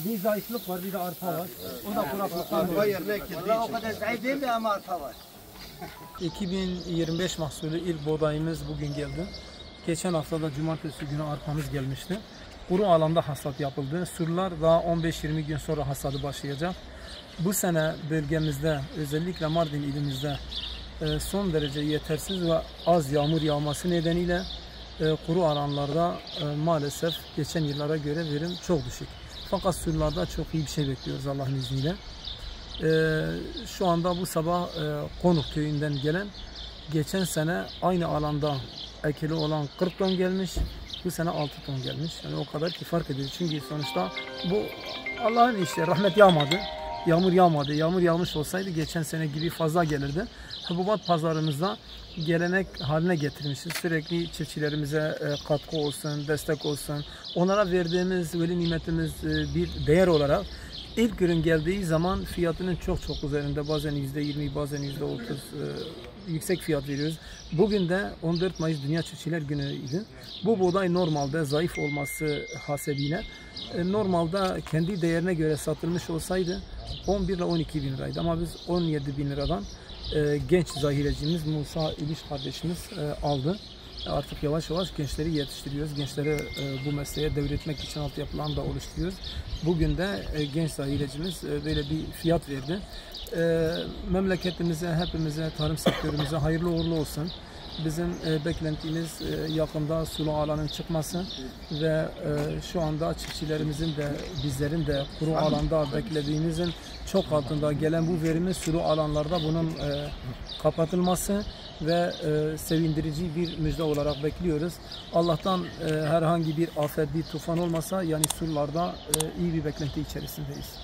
Bir zayıflık var, bir de arpa var. O da kuraklıktan Arpa dolayı. yerine ekildiği Valla o için. kadar zayıf değil de ama arpa var. 2025 mahsulü ilk buğdayımız bugün geldi. Geçen haftada cumartesi günü arpamız gelmişti. Kuru alanda hasat yapıldı. Surlar daha 15-20 gün sonra hasadı başlayacak. Bu sene bölgemizde, özellikle Mardin ilimizde son derece yetersiz ve az yağmur yağması nedeniyle kuru alanlarda maalesef geçen yıllara göre verim çok düşük. Fakat surlarda çok iyi bir şey bekliyoruz Allah'ın izniyle. Şu anda bu sabah Konuk köyünden gelen, geçen sene aynı alanda ekili olan 40 ton gelmiş, bu sene 6 ton gelmiş. Yani o kadar ki fark ediyor. Çünkü sonuçta bu Allah'ın işi, rahmet yağmadı, yağmur yağmadı. Yağmur yağmış olsaydı geçen sene gibi fazla gelirdi. Hububat pazarımızda gelenek haline getirmişiz. Sürekli çiftçilerimize katkı olsun, destek olsun. Onlara verdiğimiz veli nimetimiz bir değer olarak İlk ürün geldiği zaman fiyatının çok üzerinde, bazen %20, bazen %30 yüksek fiyat veriyoruz. Bugün de 14 Mayıs Dünya Çiftçiler Günü'ydü. Bu buğday normalde zayıf olması hasebiyle normalde kendi değerine göre satılmış olsaydı 11 ile 12 bin liraydı. Ama biz 17 bin liradan genç zahirecimiz Musa İliş kardeşimiz aldı. Artık yavaş yavaş gençleri yetiştiriyoruz. Gençlere bu mesleğe devretmek için altyapılarını da oluşturuyoruz. Bugün de genç zahirecimiz böyle bir fiyat verdi. Memleketimize, hepimize, tarım sektörümüze hayırlı uğurlu olsun. Bizim beklentimiz yakında sulu alanın çıkması ve şu anda çiftçilerimizin de bizlerin de kuru alanda beklediğimizin çok altında gelen bu verimin sulu alanlarda bunun kapatılması ve sevindirici bir müjde olarak bekliyoruz. Allah'tan herhangi bir afet, bir tufan olmasa yani sulularda iyi bir beklenti içerisindeyiz.